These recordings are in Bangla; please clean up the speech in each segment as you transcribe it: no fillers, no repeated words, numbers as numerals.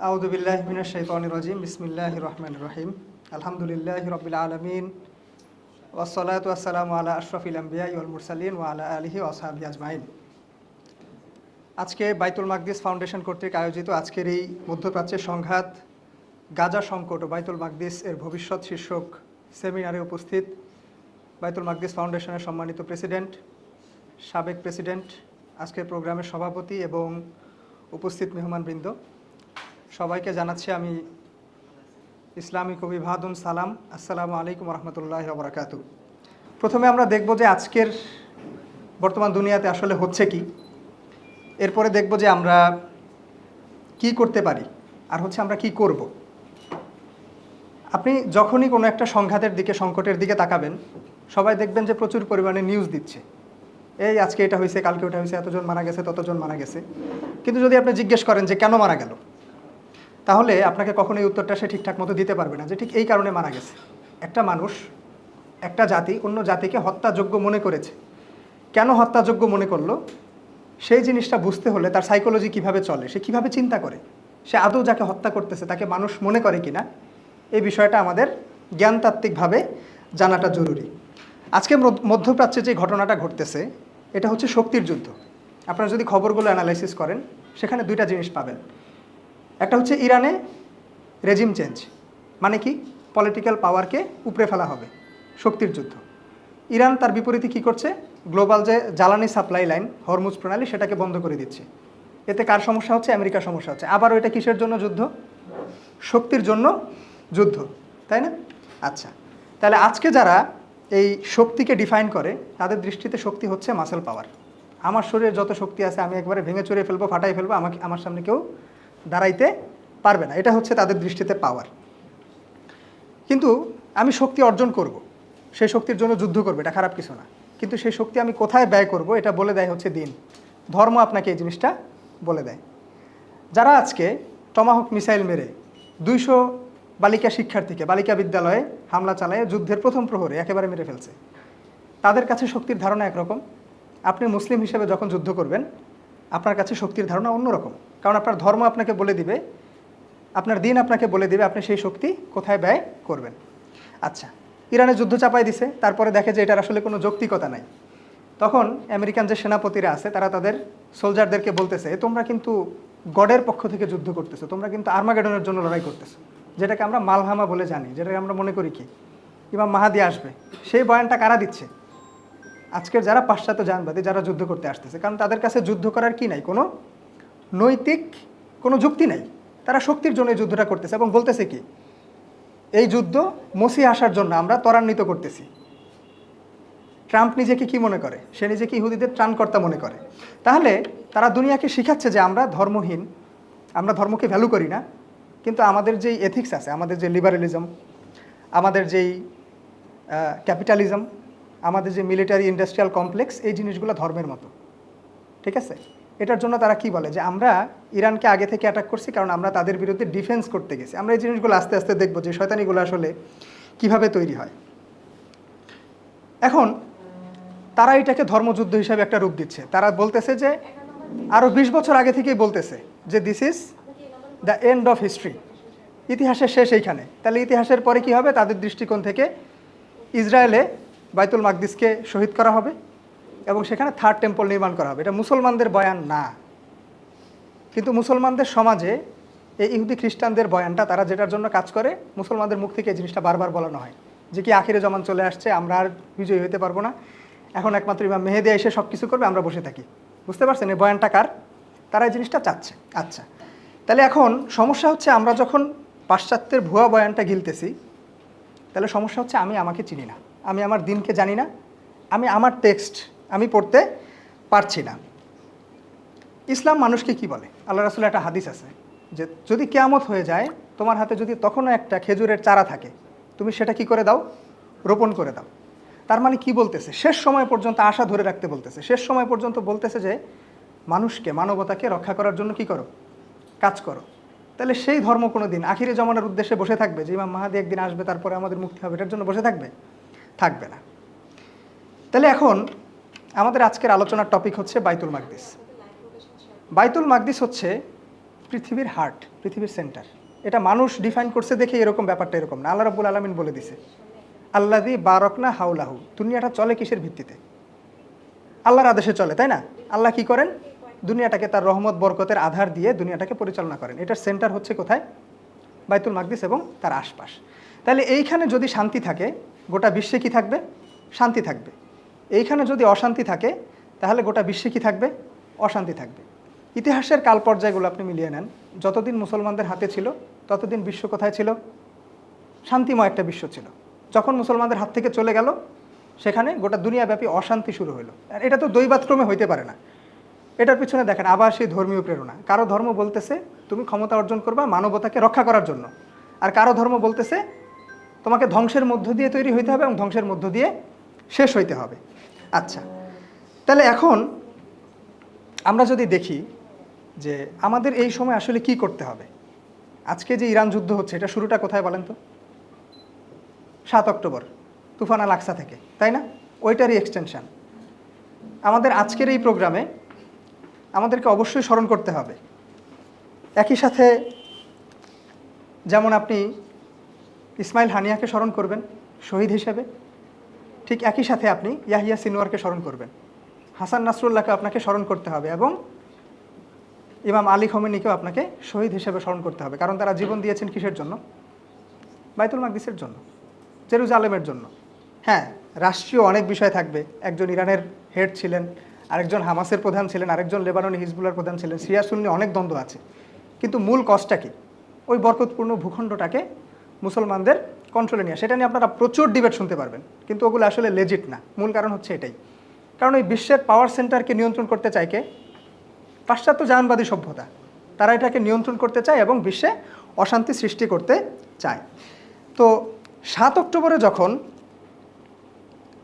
আউযু বিল্লাহি মিনাশ শাইতানির রাজিম বিসমিল্লাহির রহমানির রহিম আলহামদুলিল্লাহি রাব্বিল আলামিন ওয়াসসালাতু ওয়াসসালামু আলা আশরাফিল আমবিয়া ওয়াল মুরসালিন ওয়া আলা আলিহি ওয়া আসহাবিহি আজমাইন। আজকে বাইতুল মাকদিস ফাউন্ডেশন কর্তৃক আয়োজিত আজকের এই মধ্যপ্রাচ্যের সংঘাত, গাজা সংকট ও বাইতুল মাকদিস এর ভবিষ্যৎ শীর্ষক সেমিনারে উপস্থিত বাইতুল মাকদিস ফাউন্ডেশনের সম্মানিত প্রেসিডেন্ট, সাবেক প্রেসিডেন্ট, আজকের প্রোগ্রামের সভাপতি এবং উপস্থিত মেহমানবৃন্দ, সবাইকে জানাচ্ছি আমি ইসলামিক অভিবাদন সালাম। আসসালামু আলাইকুম রহমতুল্লাহি ওয়া বারাকাতুহু। প্রথমে আমরা দেখব যে আজকের বর্তমান দুনিয়াতে আসলে হচ্ছে কি, এরপরে দেখব যে আমরা কি করতে পারি, আর হচ্ছে আমরা কি করব। আপনি যখনই কোনো একটা সংঘাতের দিকে, সংকটের দিকে তাকাবেন, সবাই দেখবেন যে প্রচুর পরিমাণে নিউজ দিচ্ছে, এই আজকে এটা হয়েছে, কালকে ওটা হয়েছে, এতজন মারা গেছে, ততজন মারা গেছে। কিন্তু যদি আপনি জিজ্ঞেস করেন যে কেন মারা গেল, তাহলে আপনাকে কখনো এই উত্তরটা সে ঠিকঠাক মতো দিতে পারবে না যে ঠিক এই কারণে মারা গেছে। একটা মানুষ, একটা জাতি অন্য জাতিকে হত্যাযোগ্য মনে করেছে। কেন হত্যাযোগ্য মনে করলো, সেই জিনিসটা বুঝতে হলে তার সাইকোলজি কিভাবে চলে, সে কিভাবে চিন্তা করে, সে আদৌ যাকে হত্যা করতেছে তাকে মানুষ মনে করে কিনা, এই বিষয়টা আমাদের জ্ঞানতাত্ত্বিকভাবে জানাটা জরুরি। আজকে মধ্যপ্রাচ্যে যে ঘটনাটা ঘটতেছে, এটা হচ্ছে শক্তির যুদ্ধ। আপনারা যদি খবরগুলো অ্যানালাইসিস করেন, সেখানে দুইটা জিনিস পাবেন। একটা হচ্ছে ইরানে রেজিম চেঞ্জ, মানে কি পলিটিক্যাল পাওয়ারকে উপড়ে ফেলা হবে, শক্তির যুদ্ধ। ইরান তার বিপরীতে কী করছে, গ্লোবাল যে জ্বালানি সাপ্লাই লাইন হরমুজ প্রণালী, সেটাকে বন্ধ করে দিচ্ছে। এতে কার সমস্যা হচ্ছে? আমেরিকার সমস্যা হচ্ছে। আবারও এটা কিসের জন্য যুদ্ধ? শক্তির জন্য যুদ্ধ, তাই না? আচ্ছা, তাহলে আজকে যারা এই শক্তিকে ডিফাইন করে, তাদের দৃষ্টিতে শক্তি হচ্ছে মাসেল পাওয়ার। আমার শরীরে যত শক্তি আছে আমি একবারে ভেঙে চুরিয়ে ফেলবো, ফাটাই ফেলবো, আমার সামনে কেউ দাঁড়াইতে পারবে না, এটা হচ্ছে তাদের দৃষ্টিতে পাওয়ার। কিন্তু আমি শক্তি অর্জন করব, সেই শক্তির জন্য যুদ্ধ করবো, এটা খারাপ কিছু না। কিন্তু সেই শক্তি আমি কোথায় ব্যয় করব, এটা বলে দেয় হচ্ছে দিন, ধর্ম আপনাকে এই জিনিসটা বলে দেয়। যারা আজকে টমাহক মিসাইল মেরে 200 বালিকা শিক্ষার্থীকে বালিকা বিদ্যালয়ে হামলা চালায় যুদ্ধের প্রথম প্রহরে একেবারে মেরে ফেলছে, তাদের কাছে শক্তির ধারণা একরকম। আপনি মুসলিম হিসেবে যখন যুদ্ধ করবেন, আপনার কাছে শক্তির ধারণা অন্যরকম, কারণ আপনার ধর্ম আপনাকে বলে দিবে, আপনার দিন আপনাকে বলে দিবে আপনি সেই শক্তি কোথায় ব্যয় করবেন। আচ্ছা, ইরানে যুদ্ধ চাপাই দিছে, তারপরে দেখে যে এটার আসলে কোনো যৌক্তিকতা নাই। তখন আমেরিকান যে সেনাপতিরা আছে, তারা তাদের সোলজারদেরকে বলতেছে, তোমরা কিন্তু গডের পক্ষ থেকে যুদ্ধ করতেছো, তোমরা কিন্তু আর্মাগেডনের জন্য লড়াই করতেছো, যেটাকে আমরা মালহামা বলে জানি, যেটাকে আমরা মনে করি কি ইমাম মাহাদি আসবে। সেই বয়ানটা কারা দিচ্ছে? আজকের যারা পাশ্চাত্য জানবাদী, যারা যুদ্ধ করতে আসতেছে, কারণ তাদের কাছে যুদ্ধ করার কি নাই, কোনো নৈতিক কোনো যুক্তি নাই। তারা শক্তির জন্য এই যুদ্ধটা করতেছে এবং বলতেছে কি, এই যুদ্ধ মসিহ আসার জন্য আমরা ত্বরান্বিত করতেছি। ট্রাম্প নিজেকে কি মনে করে? সে নিজেকে ইহুদিদের ত্রাণকর্তা মনে করে। তাহলে তারা দুনিয়াকে শিখাচ্ছে যে আমরা ধর্মহীন, আমরা ধর্মকে ভ্যালু করি না, কিন্তু আমাদের যেই এথিক্স আছে, আমাদের যে লিবারেলিজম, আমাদের যেই ক্যাপিটালিজম, আমাদের যে মিলিটারি ইন্ডাস্ট্রিয়াল কমপ্লেক্স, এই জিনিসগুলো ধর্মের মতো, ঠিক আছে? এটার জন্য তারা কি বলে যে আমরা ইরানকে আগে থেকে অ্যাটাক করছি, কারণ আমরা তাদের বিরুদ্ধে ডিফেন্স করতে গেছি। আমরা এই জিনিসগুলো আস্তে আস্তে দেখবো যে শয়তানিগুলো আসলে কিভাবে তৈরি হয়। এখন তারা এটাকে ধর্মযুদ্ধ হিসাবে একটা রূপ দিচ্ছে। তারা বলতেছে যে আরও 20 বছর আগে থেকেই বলতেছে যে this is the end of history, ইতিহাসের শেষ এইখানে। তাহলে ইতিহাসের পরে কি হবে? তাদের দৃষ্টিকোণ থেকে ইসরায়েলে বাইতুল মাকদিসকে শহীদ করা হবে এবং সেখানে থার্ড টেম্পল নির্মাণ করা হবে। এটা মুসলমানদের বয়ান না, কিন্তু মুসলমানদের সমাজে এই ইহুদি খ্রিস্টানদের বয়ানটা, তারা যেটার জন্য কাজ করে, মুসলমানদের মুখ থেকে এই জিনিসটা বারবার বলানো হয় যে কি আখিরে জমান চলে আসছে, আমরা আর বিজয়ী হতে পারবো না, এখন একমাত্র ইমাম মেহেদী এসে সব কিছু করবে, আমরা বসে থাকি। বুঝতে পারছেন এই বয়ানটা কার? তারা এই জিনিসটা চাচ্ছে। আচ্ছা, তাহলে এখন সমস্যা হচ্ছে, আমরা যখন পাশ্চাত্যের ভুয়া বয়ানটা গিলতেছি, তাহলে সমস্যা হচ্ছে আমি আমাকে চিনি না, আমি আমার দিনকে জানি না, আমি আমার টেক্সট আমি পড়তে পারছি না। ইসলাম মানুষকে কি বলে? আল্লাহ রাসূলের একটা হাদিস আছে যে যদি কিয়ামত হয়ে যায়, তোমার হাতে যদি তখনও একটা খেজুরের চারা থাকে, তুমি সেটা কি করে দাও? রোপণ করে দাও। তার মানে কি বলতেছে? শেষ সময় পর্যন্ত আশা ধরে রাখতে বলতেছে। শেষ সময় পর্যন্ত বলতেছে যে মানুষকে, মানবতাকে রক্ষা করার জন্য কি করো? কাজ করো। তাহলে সেই ধর্ম কোনো দিন আখিরে জমানার উদ্দেশ্যে বসে থাকবে যে ইমাম মাহাদি একদিন আসবে, তারপরে আমাদের মুক্তি হবে, এটার জন্য বসে থাকবে? থাকবে না। তাহলে এখন আমাদের আজকের আলোচনার টপিক হচ্ছে বাইতুল মাকদিস। বাইতুল মাকদিস হচ্ছে পৃথিবীর হার্ট, পৃথিবীর সেন্টার। এটা মানুষ ডিফাইন করছে দেখে এরকম, ব্যাপারটা এরকম না। আল্লাহ রাব্বুল আলামিন বলে দিছে, আল্লাযী বারাকনা হাওলাহু। দুনিয়াটা চলে কিসের ভিত্তিতে? আল্লাহর আদেশে চলে, তাই না? আল্লাহ কি করেন? দুনিয়াটাকে তার রহমত বরকতের আধার দিয়ে দুনিয়াটাকে পরিচালনা করেন। এটার সেন্টার হচ্ছে কোথায়? বাইতুল মাকদিস এবং তার আশপাশ। তাহলে এইখানে যদি শান্তি থাকে, গোটা বিশ্বে কি থাকবে? শান্তি থাকবে। এইখানে যদি অশান্তি থাকে, তাহলে গোটা বিশ্বে কি থাকবে? অশান্তি থাকবে। ইতিহাসের কাল পর্যায়গুলো আপনি মিলিয়ে নেন, যতদিন মুসলমানদের হাতে ছিল ততদিন বিশ্ব কোথায় ছিল? শান্তিময় একটা বিশ্ব ছিল। যখন মুসলমানদের হাত থেকে চলে গেল, সেখানে গোটা দুনিয়াব্যাপী অশান্তি শুরু হলো। আর এটা তো দৈবাতক্রমে হইতে পারে না। এটার পিছনে দেখেন আবার সেই ধর্মীয় প্রেরণা। কারো ধর্ম বলতেছে তুমি ক্ষমতা অর্জন করবা মানবতাকে রক্ষা করার জন্য, আর কারো ধর্ম বলতেছে তোমাকে ধ্বংসের মধ্য দিয়ে তৈরি হইতে হবে এবং ধ্বংসের মধ্য দিয়ে শেষ হইতে হবে। আচ্ছা, তাহলে এখন আমরা যদি দেখি যে আমাদের এই সময় আসলে কি করতে হবে। আজকে যে ইরান যুদ্ধ হচ্ছে, এটা শুরুটা কোথায় বলেন তো? 7 অক্টোবর তুফান আল আকসা থেকে, তাই না? ওইটারই এক্সটেনশন। আমাদের আজকের এই প্রোগ্রামে আমাদেরকে অবশ্যই স্মরণ করতে হবে, একই সাথে যেমন আপনি ইসমাইল হানিয়াকে স্মরণ করবেন শহীদ হিসেবে, ঠিক একই সাথে আপনি ইয়াহিয়া সিনওয়ারকে স্মরণ করবেন, হাসান নাসরুল্লাহকে আপনাকে স্মরণ করতে হবে, এবং ইমাম আলী খমেনিকেও আপনাকে শহীদ হিসেবে স্মরণ করতে হবে। কারণ তারা জীবন দিয়েছেন কিসের জন্য? বাইতুল মাকদিসের জন্য, জেরুজালেমের জন্য। হ্যাঁ, রাষ্ট্রীয় অনেক বিষয় থাকবে। একজন ইরানের হেড ছিলেন, আরেকজন হামাসের প্রধান ছিলেন, আরেকজন লেবাননি হিজবুল্লাহর প্রধান ছিলেন, সিরিয়া সুন্নি অনেক দ্বন্দ্ব আছে। কিন্তু মূল কজটা কি? ওই বরকতপূর্ণ ভূখণ্ডটাকে মুসলমানদের কন্ট্রোলে নিয়ে, সেটা নিয়ে আপনারা প্রচুর ডিবেট শুনতে পারবেন, কিন্তু ওগুলো আসলে লেজিট না। মূল কারণ হচ্ছে এটাই, কারণ ওই বিশ্বের পাওয়ার সেন্টারকে নিয়ন্ত্রণ করতে চায় কে? পাশ্চাত্য জাহানবাদী সভ্যতা। তারা এটাকে নিয়ন্ত্রণ করতে চায় এবং বিশ্বে অশান্তি সৃষ্টি করতে চায়। তো 7 অক্টোবরে যখন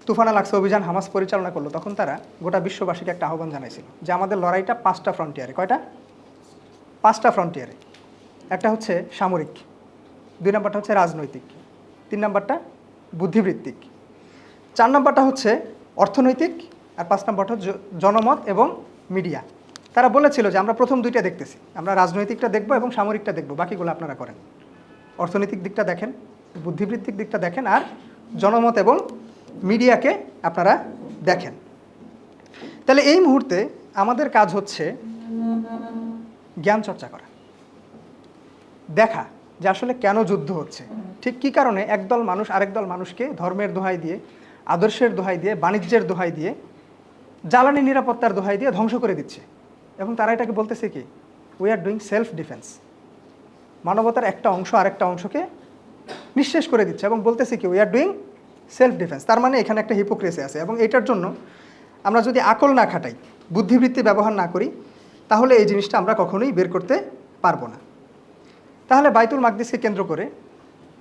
তুফান আল আকসা অভিযান হামাস পরিচালনা করলো, তখন তারা গোটা বিশ্ববাসীকে একটা আহ্বান জানাইছিল যে আমাদের লড়াইটা 5টা ফ্রন্টিয়ারে। কয়টা? 5টা ফ্রন্টিয়ারে। একটা হচ্ছে সামরিক, 2 নম্বরটা হচ্ছে রাজনৈতিক, 3 নম্বরটা বুদ্ধিবৃত্তিক, 4 নম্বরটা হচ্ছে অর্থনৈতিক, আর 5 নম্বরটা হচ্ছে জনমত এবং মিডিয়া। তারা বলেছিল যে আমরা প্রথম 2টা দেখতেছি, আমরা রাজনৈতিকটা দেখব এবং সামরিকটা দেখব, বাকিগুলো আপনারা করেন। অর্থনৈতিক দিকটা দেখেন, বুদ্ধিবৃত্তিক দিকটা দেখেন, আর জনমত এবং মিডিয়াকে আপনারা দেখেন। তাহলে এই মুহূর্তে আমাদের কাজ হচ্ছে জ্ঞান চর্চা করা, দেখা যে আসলে কেন যুদ্ধ হচ্ছে, ঠিক কী কারণে একদল মানুষ আরেক দল মানুষকে ধর্মের দোহাই দিয়ে, আদর্শের দোহাই দিয়ে, বাণিজ্যের দোহাই দিয়ে, জ্বালানি নিরাপত্তার দোহাই দিয়ে ধ্বংস করে দিচ্ছে। এবং তারা এটাকে বলতেছে কি? We are doing self defence. মানবতার একটা অংশ আরেকটা অংশকে নিঃশেষ করে দিচ্ছে এবং বলতেছে কি? We are doing self defence. তার মানে এখানে একটা হিপোক্রেসি আছে, এবং এটার জন্য আমরা যদি আকল না খাটাই, বুদ্ধিবৃত্তি ব্যবহার না করি, তাহলে এই জিনিসটা আমরা কখনোই বের করতে পারবো না। তাহলে বাইতুল মাকদিসকে কেন্দ্র করে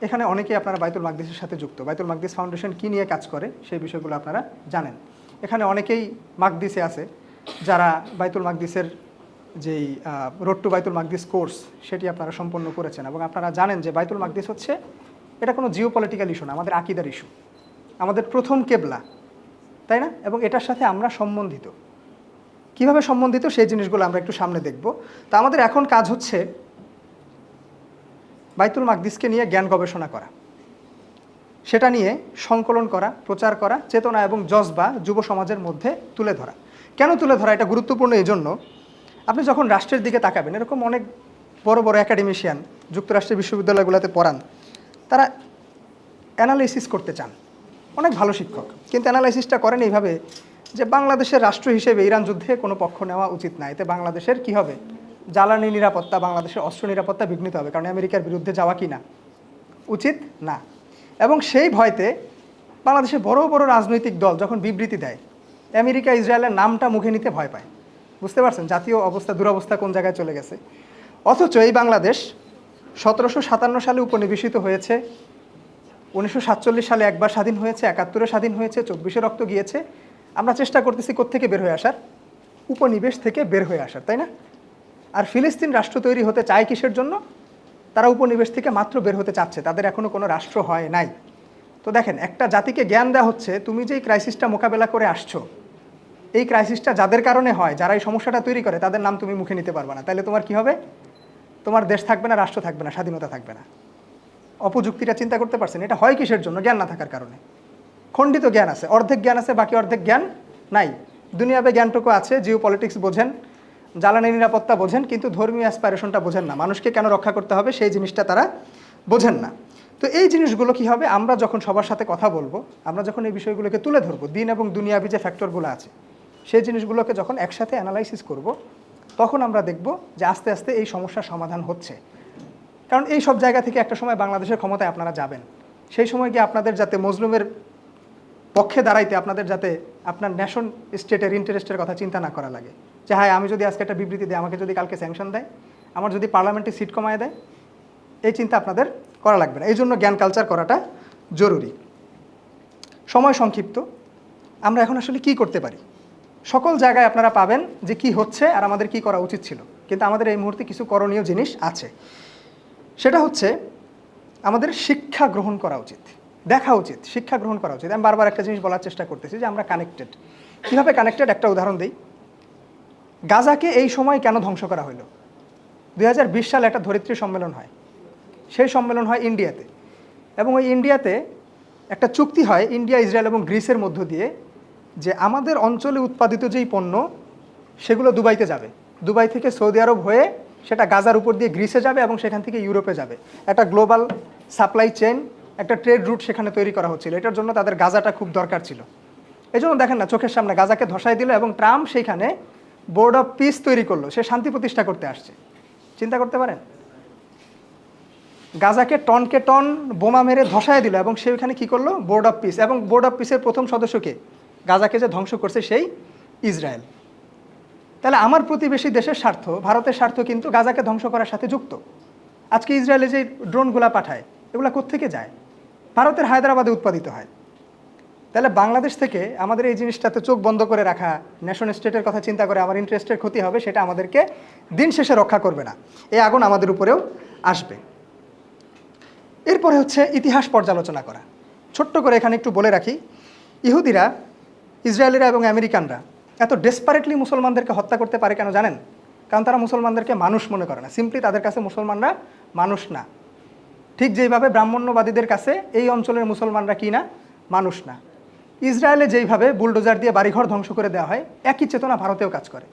এখানে অনেকেই আপনারা বাইতুল মাকদিসের সাথে যুক্ত। বাইতুল মাকদিস ফাউন্ডেশন কী নিয়ে কাজ করে সেই বিষয়গুলো আপনারা জানেন। এখানে অনেকেই মাকদিসে আছে, যারা বাইতুল মাকদিসের যেই রোড টু বাইতুল মাকদিস কোর্স সেটি আপনারা সম্পন্ন করেছেন, এবং আপনারা জানেন যে বাইতুল মাকদিস হচ্ছে, এটা কোনো জিওপলিটিক্যাল ইস্যু না, আমাদের আকিদার ইস্যু, আমাদের প্রথম কেবলা, তাই না? এবং এটার সাথে আমরা সম্বন্ধিত। কিভাবে সম্বন্ধিত সেই জিনিসগুলো আমরা একটু সামনে দেখব। তো আমাদের এখন কাজ হচ্ছে বাইতুল মাকদিসকে নিয়ে জ্ঞান গবেষণা করা, সেটা নিয়ে সংকলন করা, প্রচার করা, চেতনা এবং জজবা যুব সমাজের মধ্যে তুলে ধরা। কেন তুলে ধরা? এটা গুরুত্বপূর্ণ এই জন্য, আপনি যখন রাষ্ট্রের দিকে তাকাবেন, এরকম অনেক বড় বড় একাডেমিশিয়ান যুক্তরাষ্ট্রের বিশ্ববিদ্যালয়গুলোতে পড়ান, তারা অ্যানালাইসিস করতে চান, অনেক ভালো শিক্ষক, কিন্তু অ্যানালাইসিসটা করেন এইভাবে যে বাংলাদেশের রাষ্ট্র হিসেবে ইরান যুদ্ধে কোনো পক্ষ নেওয়া উচিত না, এতে বাংলাদেশের কি হবে? জ্বালানি নিরাপত্তা, বাংলাদেশের অস্ত্র নিরাপত্তা বিঘ্নিত হবে, কারণ আমেরিকার বিরুদ্ধে যাওয়া কি না উচিত না। এবং সেই ভয়তে বাংলাদেশের বড় বড় রাজনৈতিক দল যখন বিবৃতি দেয়, আমেরিকা ইসরায়েলের নামটা মুখে নিতে ভয় পায়। বুঝতে পারছেন জাতীয় অবস্থা, দুরবস্থা কোন জায়গায় চলে গেছে। অথচ এই বাংলাদেশ 1757 সালে উপনিবেশিত হয়েছে, 1947 সালে একবার স্বাধীন হয়েছে, 71-এ স্বাধীন হয়েছে, 24-এ রক্ত গিয়েছে। আমরা চেষ্টা করতেছি কোত্থেকে বের হয়ে আসার? উপনিবেশ থেকে বের হয়ে আসার, তাই না? আর ফিলিস্তিন রাষ্ট্র তৈরি হতে চায় কিসের জন্য? তারা উপনিবেশ থেকে মাত্র বের হতে চাচ্ছে, তাদের এখনও কোনো রাষ্ট্র হয় নাই। তো দেখেন, একটা জাতিকে জ্ঞান দেওয়া হচ্ছে তুমি যেই ক্রাইসিসটা মোকাবেলা করে আসছো, এই ক্রাইসিসটা যাদের কারণে হয়, যারা এই সমস্যাটা তৈরি করে, তাদের নাম তুমি মুখে নিতে পারবে না, তাহলে তোমার কি হবে? তোমার দেশ থাকবে না, রাষ্ট্র থাকবে না, স্বাধীনতা থাকবে না। অপযুক্তিটা চিন্তা করতে পারছেন? এটা হয় কিসের জন্য? জ্ঞান না থাকার কারণে। খণ্ডিত জ্ঞান আছে, অর্ধেক জ্ঞান আছে, বাকি অর্ধেক জ্ঞান নাই। দুনিয়াবে জ্ঞানটুকু আছে, জিও পলিটিক্স বোঝেন, জ্বালানি নিরাপত্তা বোঝেন, কিন্তু ধর্মীয় অ্যাসপাইরেশনটা বোঝেন না, মানুষকে কেন রক্ষা করতে হবে সেই জিনিসটা তারা বোঝেন না। তো এই জিনিসগুলো কি হবে, আমরা যখন সবার সাথে কথা বলবো, আমরা যখন এই বিষয়গুলোকে তুলে ধরবো, দিন এবং দুনিয়াবি যে ফ্যাক্টরগুলো আছে সেই জিনিসগুলোকে যখন একসাথে অ্যানালাইসিস করব, তখন আমরা দেখব যে আস্তে আস্তে এই সমস্যার সমাধান হচ্ছে। কারণ এই সব জায়গা থেকে একটা সময় বাংলাদেশের ক্ষমতায় আপনারা যাবেন, সেই সময় গিয়ে আপনাদের যাতে মজলুমের পক্ষে দাঁড়াইতে আপনাদের যাতে আপনার ন্যাশন স্টেটের ইন্টারেস্টের কথা চিন্তা না করা লাগে, যে হ্যাঁ আমি যদি আজকে একটা বিবৃতি দিই, আমাকে যদি কালকে স্যাংশন দেয়, আমার যদি পার্লামেন্টে সিট কমায় দেয়, এই চিন্তা আপনাদের করা লাগবে না। এই জন্য জ্ঞান কালচার করাটা জরুরি। সময় সংক্ষিপ্ত, আমরা এখন আসলে কি করতে পারি? সকল জায়গায় আপনারা পাবেন যে কি হচ্ছে আর আমাদের কি করা উচিত ছিল, কিন্তু আমাদের এই মুহূর্তে কিছু করণীয় জিনিস আছে। সেটা হচ্ছে আমাদের শিক্ষা গ্রহণ করা উচিত, দেখা উচিত, শিক্ষা গ্রহণ করা উচিত। আমি বারবার একটা জিনিস বলার চেষ্টা করতেছি যে আমরা কানেক্টেড। কীভাবে কানেক্টেড? একটা উদাহরণ দিই। গাজাকে এই সময় কেন ধ্বংস করা হলো? 2020 সালে একটা ধরিত্রী সম্মেলন হয়, সেই সম্মেলন হয় ইন্ডিয়াতে, এবং ওই ইন্ডিয়াতে একটা চুক্তি হয় ইন্ডিয়া, ইসরায়েল এবং গ্রিসের মধ্য দিয়ে, যে আমাদের অঞ্চলে উৎপাদিত যেই পণ্য সেগুলো দুবাইতে যাবে, দুবাই থেকে সৌদি আরব হয়ে সেটা গাজার উপর দিয়ে গ্রিসে যাবে এবং সেখান থেকে ইউরোপে যাবে। একটা গ্লোবাল সাপ্লাই চেইন, একটা ট্রেড রুট সেখানে তৈরি করা হচ্ছিল। এটার জন্য তাদের গাজাটা খুব দরকার ছিল। এই জন্য দেখেন না, চোখের সামনে গাজাকে ধসাই দিল এবং ট্রাম্প সেইখানে বোর্ড অফ পিস তৈরি করলো, সে শান্তি প্রতিষ্ঠা করতে আসছে। চিন্তা করতে পারেন? গাজাকে টনকে টন বোমা মেরে ধসায় দিল এবং সে ওইখানে কী করলো? Board of piece. এবং বোর্ড অফ পিসের প্রথম সদস্যকে, গাজাকে যে ধ্বংস করছে সেই ইসরায়েল। তাহলে আমার প্রতিবেশী দেশের স্বার্থ, ভারতের স্বার্থ কিন্তু গাজাকে ধ্বংস করার সাথে যুক্ত। আজকে ইসরায়েলে যে ড্রোনগুলা পাঠায়, এগুলো কোত্থেকে যায়? ভারতের হায়দ্রাবাদে উৎপাদিত হয়। তাহলে বাংলাদেশ থেকে আমাদের এই জিনিসটাতে চোখ বন্ধ করে রাখা, ন্যাশন স্টেটের কথা চিন্তা করে আমার ইন্টারেস্টের ক্ষতি হবে, সেটা আমাদেরকে দিন শেষে রক্ষা করবে না। এই আগুন আমাদের উপরেও আসবে। এরপরে হচ্ছে ইতিহাস পর্যালোচনা করা। ছোট্ট করে এখানে একটু বলে রাখি, ইহুদিরা, ইসরায়েলিরা এবং আমেরিকানরা এত ডেসপারেটলি মুসলমানদেরকে হত্যা করতে পারে কেন জানেন? কারণ তারা মুসলমানদেরকে মানুষ মনে করে না। সিম্পলি তাদের কাছে মুসলমানরা মানুষ না। ঠিক যেইভাবে ব্রাহ্মণ্যবাদীদের কাছে এই অঞ্চলের মুসলমানরা কি না? মানুষ না। ইসরায়েলে যেইভাবে বুলডোজার দিয়ে বাড়িঘর ধ্বংস করে দেওয়া হয়, একই চেতনা ভারতেও কাজ করে,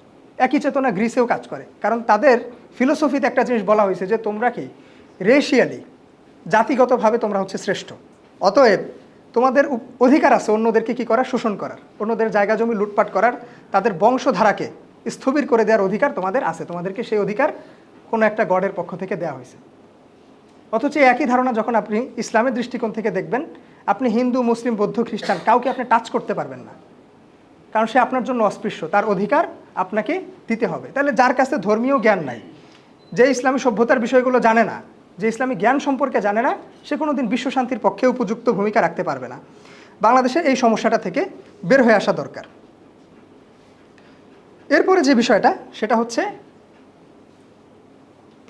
একই চেতনা গ্রিসেও কাজ করে। কারণ তাদের ফিলোসফিতে একটা জিনিস বলা হয়েছে যে তোমরা কি রেশিয়ালি, জাতিগতভাবে তোমরা হচ্ছে শ্রেষ্ঠ, অতএব তোমাদের অধিকার আছে অন্যদেরকে কি করার? শোষণ করার, অন্যদের জায়গা জমি লুটপাট করার, তাদের বংশধারাকে স্থবির করে দেওয়ার অধিকার তোমাদের আছে। তোমাদেরকে সেই অধিকার কোনো একটা গডের পক্ষ থেকে দেওয়া হয়েছে। অথচ একই ধারণা যখন আপনি ইসলামের দৃষ্টিকোণ থেকে দেখবেন, আপনি হিন্দু, মুসলিম, বৌদ্ধ, খ্রিস্টান কাউকে আপনি টাচ করতে পারবেন না, কারণ সে আপনার জন্য অস্পৃশ্য, তার অধিকার আপনাকে দিতে হবে। তাহলে যার কাছে ধর্মীয় জ্ঞান নাই, যে ইসলামী সভ্যতার বিষয়গুলো জানে না, যে ইসলামী জ্ঞান সম্পর্কে জানে না, সে কোনোদিন বিশ্বশান্তির পক্ষে উপযুক্ত ভূমিকা রাখতে পারবে না। বাংলাদেশের এই সমস্যাটা থেকে বের হয়ে আসা দরকার। এরপরে যে বিষয়টা, সেটা হচ্ছে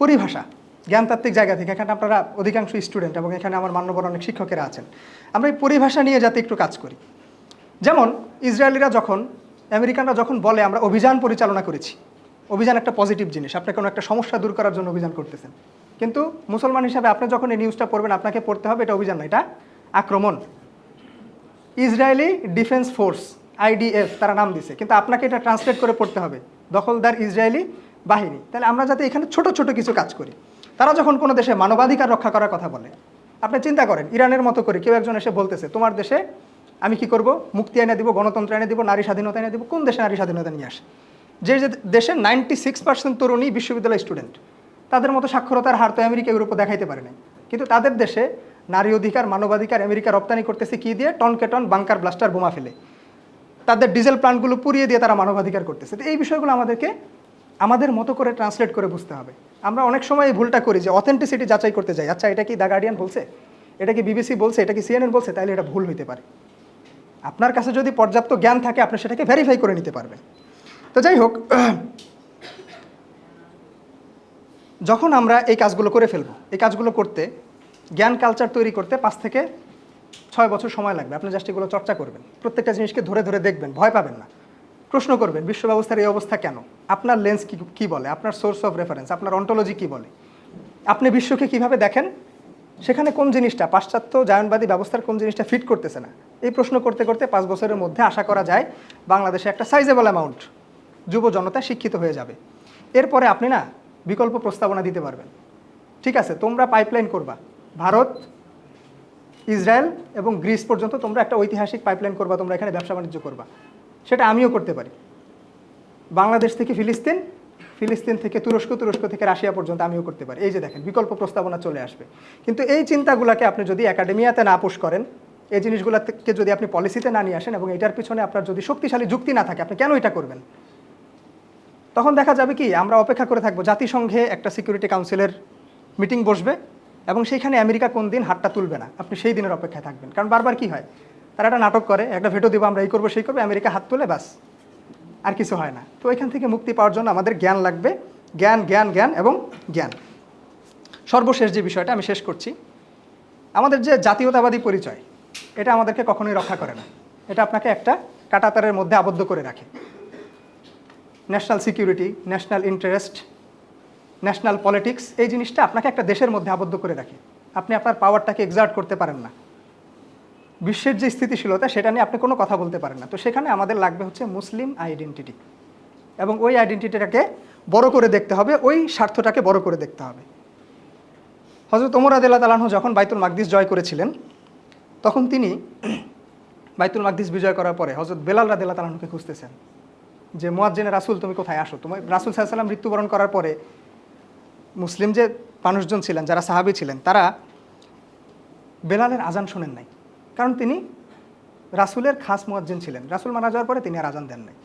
পরিভাষা। জ্ঞানতাত্ত্বিক জায়গা থেকে, এখানে আপনারা অধিকাংশ স্টুডেন্ট এবং এখানে আমার মান্যবর অনেক শিক্ষকেরা আছেন, আমরা এই পরিভাষা নিয়ে যাতে একটু কাজ করি। যেমন ইসরায়েলিরা যখন, আমেরিকানরা যখন বলে আমরা অভিযান পরিচালনা করেছি, অভিযান একটা পজিটিভ জিনিস, আপনি কোনো একটা সমস্যা দূর করার জন্য অভিযান করতেছেন, কিন্তু মুসলমান হিসাবে আপনি যখন এই নিউজটা পড়বেন আপনাকে পড়তে হবে এটা অভিযান না, এটা আক্রমণ। ইসরায়েলি ডিফেন্স ফোর্স, IDF তারা নাম দিছে, কিন্তু আপনাকে এটা ট্রান্সলেট করে পড়তে হবে দখলদার ইসরায়েলি বাহিনী। তাহলে আমরা যাতে এখানে ছোট ছোট কিছু কাজ করি। তারা যখন কোনো দেশে মানবাধিকার রক্ষা করার কথা বলে, আপনি চিন্তা করেন ইরানের মতো করে কেউ একজন এসে বলতেছে তোমার দেশে আমি কি করব? মুক্তি এনে দিব, গণতন্ত্র এনে দিব, নারী স্বাধীনতা এনে দিব। কোন দেশে নারী স্বাধীনতা নিয়ে আসে? যে যে দেশে 96% তরুণী বিশ্ববিদ্যালয় স্টুডেন্ট, তাদের মতো সাক্ষরতার হার তো আমেরিকা, ইউরোপে দেখাইতে পারে না, কিন্তু তাদের দেশে নারী অধিকার, মানবাধিকার আমেরিকা রপ্তানি করতেছে কি দিয়ে? টনকে টন বাংকার ব্লাস্টার বোমা ফেলে, তাদের ডিজেল প্লান্টগুলো পুড়িয়ে দিয়ে তারা মানবাধিকার করতেছে। তো এই বিষয়গুলো আমাদেরকে আমাদের মতো করে ট্রান্সলেট করে বুঝতে হবে। আমরা অনেক সময় এই ভুলটা করি যে অথেন্টিসিটি যাচাই করতে যাই, আচ্ছা এটা কি দ্য গার্ডিয়ান বলছে, এটা কি BBC বলছে, এটা কি CNN বলছে, তাহলে এটা ভুল হইতে পারে। আপনার কাছে যদি পর্যাপ্ত জ্ঞান থাকে আপনি সেটাকে ভেরিফাই করে নিতে পারবেন। তো যাই হোক, যখন আমরা এই কাজগুলো করে ফেলবো, এই কাজগুলো করতে, জ্ঞান কালচার তৈরি করতে 5 থেকে 6 বছর সময় লাগবে। আপনি জাস্ট এগুলো চর্চা করবেন, প্রত্যেকটা জিনিসকে ধরে ধরে দেখবেন, ভয় পাবেন না, প্রশ্ন করবেন বিশ্ব ব্যবস্থার এই অবস্থা কেন, আপনার লেন্স কি বলে, আপনার সোর্স অফ রেফারেন্স, আপনার অন্টোলজি কি বলে, আপনি বিশ্বকে কিভাবে দেখেন, সেখানে কোন জিনিসটা পাশ্চাত্য জায়নবাদী ব্যবস্থার কোন জিনিসটা ফিট করতেছে না, এই প্রশ্ন করতে করতে 5 বছরের মধ্যে আশা করা যায় বাংলাদেশে একটা সাইজেবল অ্যামাউন্ট যুব জনতা শিক্ষিত হয়ে যাবে। এরপরে আপনি না বিকল্প প্রস্তাবনা দিতে পারবেন। ঠিক আছে, তোমরা পাইপলাইন করবা, ভারত, ইসরায়েল এবং গ্রিস পর্যন্ত তোমরা একটা ঐতিহাসিক পাইপলাইন করবা, তোমরা এখানে ব্যবসা বাণিজ্য করবা, সেটা আমিও করতে পারি। বাংলাদেশ থেকে ফিলিস্তিন, ফিলিস্তিন থেকে তুরস্ক, তুরস্ক থেকে রাশিয়া পর্যন্ত আমিও করতে পারি। এই যে দেখেন বিকল্প প্রস্তাবনা চলে আসবে। কিন্তু এই চিন্তাগুলোকে আপনি যদি একাডেমিয়াতে না পুশ করেন, এই জিনিসগুলোকে যদি আপনি পলিসিতে না নিয়ে আসেন এবং এটার পিছনে আপনার যদি শক্তিশালী যুক্তি না থাকে, আপনি কেন এটা করবেন, তখন দেখা যাবে কি আমরা অপেক্ষা করে থাকবো জাতিসংঘে একটা সিকিউরিটি কাউন্সিলের মিটিং বসবে এবং সেইখানে আমেরিকা কোন দিন হাতটা তুলবে না, আপনি সেই দিনের অপেক্ষায় থাকবেন। কারণ বারবার কি হয়, তারা একটা নাটক করে, একটা ভেটো দিব আমরা এই করবো সেই করবো, আমেরিকা হাত তুলে ব্যাস, আর কিছু হয় না। তো এখান থেকে মুক্তি পাওয়ার জন্য আমাদের জ্ঞান লাগবে, জ্ঞান জ্ঞান জ্ঞান এবং জ্ঞান। সর্বশেষ যে বিষয়টা আমি শেষ করছি, আমাদের যে জাতীয়তাবাদী পরিচয়, এটা আমাদেরকে কখনোই রক্ষা করে না, এটা আপনাকে একটা কাঁটাতারের মধ্যে আবদ্ধ করে রাখে। National security, national interest, national politics, এই জিনিসটা আপনাকে একটা দেশের মধ্যে আবদ্ধ করে রাখে, আপনি আপনার পাওয়ারটাকে এক্সার্ট করতে পারেন না, বিশ্বের যে স্থিতিশীলতা সেটা নিয়ে আপনি কোনো কথা বলতে পারেন না। তো সেখানে আমাদের লাগবে হচ্ছে মুসলিম আইডেন্টিটি, এবং ওই আইডেন্টিটিটাকে বড় করে দেখতে হবে, ওই স্বার্থটাকে বড় করে দেখতে হবে। হযরত ওমর রাদিয়াল্লাহু তাআলা আনহু যখন বাইতুল মাকদিস জয় করেছিলেন, তখন তিনি বাইতুল মাকদিস বিজয় করার পরে হযরত বেলাল রাদিয়াল্লাহু তাআলা আনহুকে খুঁজতেছেন যে মুয়াজ্জিনে রাসূল তুমি কোথায় আসো। তোমার রাসূল সাল্লাল্লাহু আলাইহি ওয়াসাল্লাম মৃত্যুবরণ করার পরে মুসলিম যে মানুষজন ছিলেন, যারা সাহাবী ছিলেন, তারা বেলালের আজান শোনেন নাই, কারণ তিনি রাসূলের খাস মুয়াজ্জিন ছিলেন। রাসূল মারা যাওয়ার পরে তিনি আর আজান দেন নাই।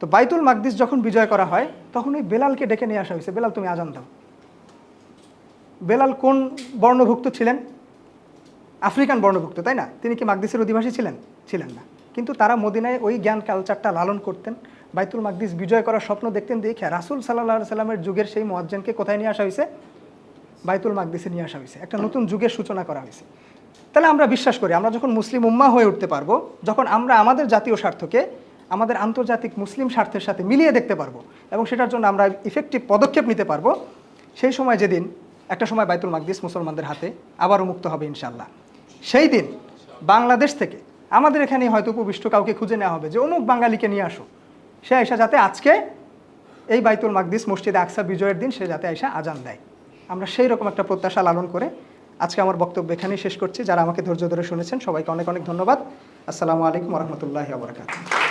তো বাইতুল মাকদিস যখন বিজয় করা হয়, তখন ওই বেলালকে ডেকে নিয়ে আসা হয়েছে, বেলাল তুমি আজান দাও। বেলাল কোন বর্ণভুক্ত ছিলেন? আফ্রিকান বর্ণভুক্ত, তাই না? তিনি কি মাকদিসের অধিবাসী ছিলেন? ছিলেন না। কিন্তু তারা মদিনায় ওই জ্ঞান কালচারটা লালন করতেন, বাইতুল মাকদিস বিজয় করার স্বপ্ন দেখতেন। দেখে রাসূল সাল্লাল্লাহু আলাইহি সাল্লামের যুগের সেই মুয়াজ্জিনকে কোথায় নিয়ে আসা হয়েছে? বাইতুল মাকদিসে নিয়ে আসা হয়েছে, একটা নতুন যুগের সূচনা করা হয়েছে। তাহলে আমরা বিশ্বাস করি, আমরা যখন মুসলিম উম্মাহ হয়ে উঠতে পারবো, যখন আমরা আমাদের জাতীয় স্বার্থকে আমাদের আন্তর্জাতিক মুসলিম স্বার্থের সাথে মিলিয়ে দেখতে পারবো এবং সেটার জন্য আমরা ইফেক্টিভ পদক্ষেপ নিতে পারবো, সেই সময় যেদিন একটা সময় বাইতুল মাকদিস মুসলমানদের হাতে আবারও মুক্ত হবে ইনশাআল্লাহ, সেই দিন বাংলাদেশ থেকে আমাদের এখানে হয়তো উপবিষ্ট কাউকে খুঁজে নেওয়া হবে যে অমুক বাঙালিকে নিয়ে আসো, সে আয়সা যাতে আজকে এই বাইতুল মাকদিস মসজিদে আকসা বিজয়ের দিন সে যাতে আয়সা আজান দেয়। আমরা সেই রকম একটা প্রত্যাশা লালন করে আজকে আমার বক্তব্য এখানেই শেষ করছি। যারা আমাকে ধৈর্য ধরে শুনেছেন সবাইকে অনেক অনেক ধন্যবাদ। আসসালামু আলাইকুম ওয়া রাহমাতুল্লাহি ওয়া বারাকাতুহু।